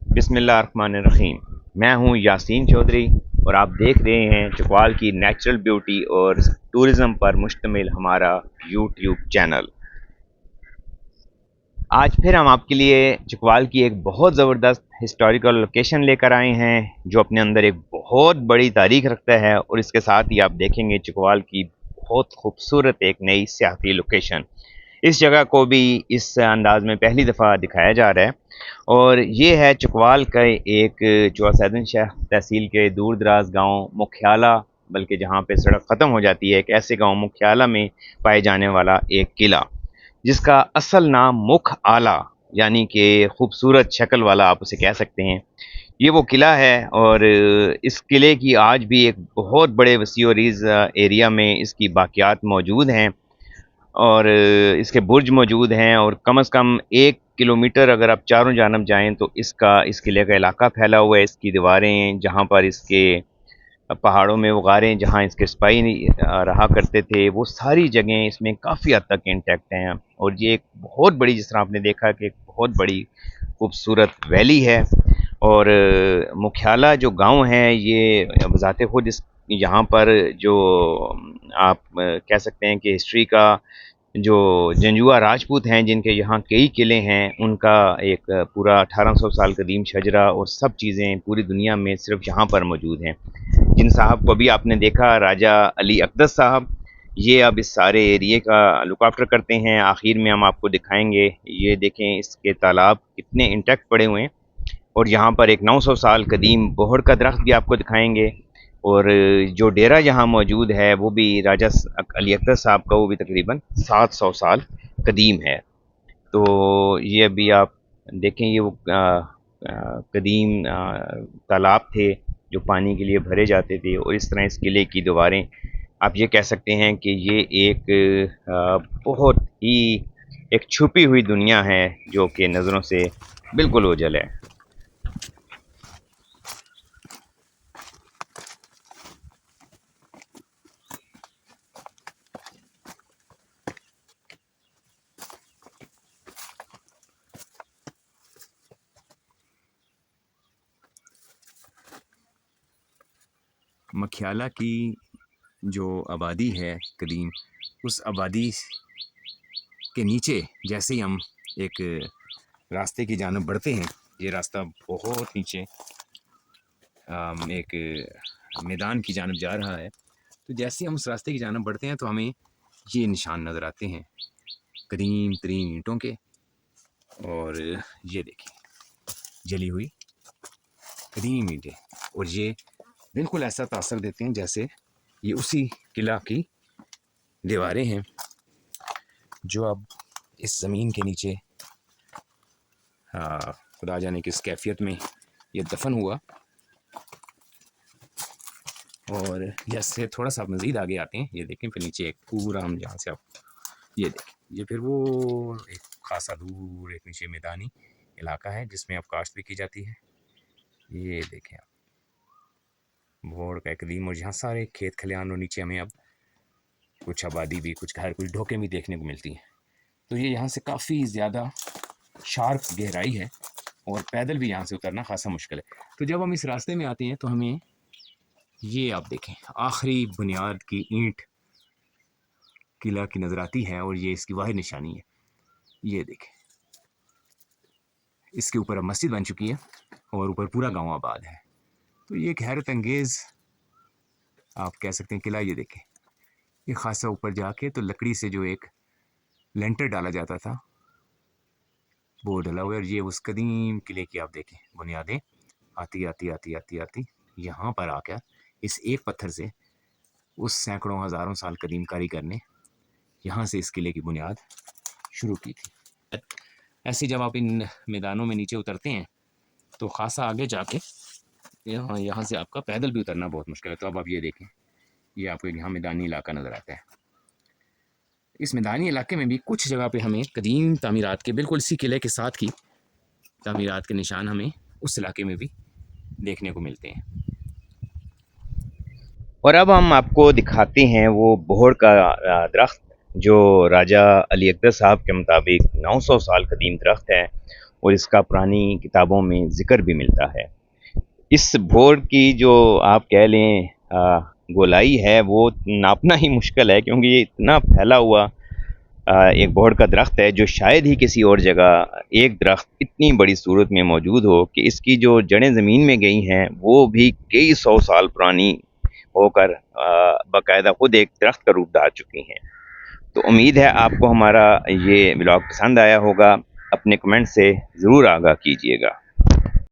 बिस्मिल्लाहिर्रहमानिर्रहीम। मैं हूं यासीन चौधरी और आप देख रहे हैं चकवाल की नेचुरल ब्यूटी और टूरिज़्म पर मुश्तमिल हमारा यूट्यूब चैनल। आज फिर हम आपके लिए चकवाल की एक बहुत ज़बरदस्त हिस्टोरिकल लोकेशन लेकर आए हैं जो अपने अंदर एक बहुत बड़ी तारीख रखता है और इसके साथ ही आप देखेंगे चकवाल की बहुत खूबसूरत एक नई सियाती लोकेशन। इस जगह को भी इस अंदाज में पहली दफ़ा दिखाया जा रहा है और ये है चकवाल का एक चौसैदन शाह तहसील के दूर दराज गांव मुख्याला, बल्कि जहां पे सड़क ख़त्म हो जाती है, एक ऐसे गांव मुख्याला में पाए जाने वाला एक किला जिसका असल नाम मुख आला यानी कि खूबसूरत शक्ल वाला आप उसे कह सकते हैं। ये वो किला है और इस किले की आज भी एक बहुत बड़े वसी और रीज़ एरिया में इसकी बाक़ियात मौजूद हैं और इसके बुर्ज मौजूद हैं और कम से कम 1 किलोमीटर अगर आप चारों जानब जाएँ तो इस किले का इलाका फैला हुआ है। इसकी दीवारें जहाँ पर इसके पहाड़ों में वो गारें जहाँ इसके सिपाही रहा करते थे, वो सारी जगहें इसमें काफ़ी हद तक इंटैक्ट हैं और ये एक बहुत बड़ी, जिस तरह आपने देखा कि एक बहुत बड़ी खूबसूरत वैली है। और मुख्याला जो गाँव है ये बज़ाते खुद इस यहाँ पर जो आप कह सकते हैं कि हिस्ट्री का जो जंजुआ राजपूत हैं जिनके यहाँ कई किले हैं, उनका एक पूरा 1800 साल कदीम शजरा और सब चीज़ें पूरी दुनिया में सिर्फ यहाँ पर मौजूद हैं। जिन साहब को भी आपने देखा, राजा अली अकदस साहब, ये अब इस सारे एरिए का लुक आफ्टर करते हैं। आखिर में हम आपको दिखाएंगे, ये देखें इसके तालाब कितने इंटैक्ट पड़े हुए हैं और यहाँ पर एक 900 साल कदीम बोहड़ का दरख्त भी आपको दिखाएंगे और जो डेरा यहाँ मौजूद है वो भी राजा अली अकबर साहब का, वो भी तकरीबन 700 साल कदीम है। तो ये अभी आप देखें, ये वो कदीम तालाब थे जो पानी के लिए भरे जाते थे और इस तरह इस किले की दीवारें, आप ये कह सकते हैं कि ये एक बहुत ही एक छुपी हुई दुनिया है जो कि नज़रों से बिल्कुल ओझल है। मखियाला की जो आबादी है कदीम, उस आबादी के नीचे जैसे ही हम एक रास्ते की जानिब बढ़ते हैं, ये रास्ता बहुत नीचे एक मैदान की जानिब जा रहा है। तो जैसे हम उस रास्ते की जानिब बढ़ते हैं तो हमें ये निशान नज़र आते हैं कदीम तरीन ईंटों के, और ये देखिए जली हुई कदीम ईंटें, और ये बिल्कुल ऐसा तासर देते हैं जैसे ये उसी किला की दीवारें हैं जो अब इस ज़मीन के नीचे खुदा जाने किस कैफियत में ये दफन हुआ। और जैसे थोड़ा सा मज़ीद आगे आते हैं, ये देखें फिर नीचे एक पूरा, हम जहाँ से आप ये देखें, ये फिर वो एक खासा दूर एक नीचे मैदानी इलाका है जिसमें अब काश्त भी की जाती है। ये देखें आप बोड़ का कदीम, और यहाँ सारे खेत खलिहान, और नीचे हमें अब कुछ आबादी भी, कुछ घर, कुछ ढोके भी देखने को मिलती हैं। तो ये यहाँ से काफ़ी ज़्यादा शार्प गहराई है और पैदल भी यहाँ से उतरना खासा मुश्किल है। तो जब हम इस रास्ते में आते हैं तो हमें ये आप देखें आखिरी बुनियाद की ईंट किला की नज़र आती है और ये इसकी वाहिद निशानी है। ये देखें, इसके ऊपर अब मस्जिद बन चुकी है और ऊपर पूरा गांव आबाद है। तो ये एक हैरत अंगेज़ आप कह सकते हैं किला। ये देखें, ये खासा ऊपर जाके तो लकड़ी से जो एक लेंटर डाला जाता था वो डला हुआ है, और ये उस कदीम किले की आप देखें बुनियादें आती आती आती आती आती यहाँ पर आकर इस एक पत्थर से उस सैकड़ों हज़ारों साल कदीम कारीगर ने यहाँ से इस किले की बुनियाद शुरू की थी। ऐसे जब आप इन मैदानों में नीचे उतरते हैं तो खासा आगे जाके यहाँ से आपका पैदल भी उतरना बहुत मुश्किल है। तो अब आप ये देखें, ये आपको यहाँ मैदानी इलाका नज़र आता है। इस मैदानी इलाके में भी कुछ जगह पे हमें कदीम तामीरात के, बिल्कुल इसी किले के साथ की तामीरात के निशान हमें उस इलाके में भी देखने को मिलते हैं। और अब हम आपको दिखाते हैं वो बोहड़ का दरख्त जो राजा अली अकबर साहब के मुताबिक 900 साल कदीम दरख्त है और इसका पुरानी किताबों में ज़िक्र भी मिलता है। इस भोर की जो आप कह लें गोलाई है वो नापना ही मुश्किल है, क्योंकि ये इतना फैला हुआ एक बोहड़ का दरख्त है जो शायद ही किसी और जगह एक दरख्त इतनी बड़ी सूरत में मौजूद हो कि इसकी जो जड़ें ज़मीन में गई हैं वो भी कई सौ साल पुरानी होकर बाकायदा खुद एक दरख्त का रूप धार चुकी हैं। तो उम्मीद है आपको हमारा ये व्लॉग पसंद आया होगा। अपने कमेंट से ज़रूर आगाह कीजिएगा।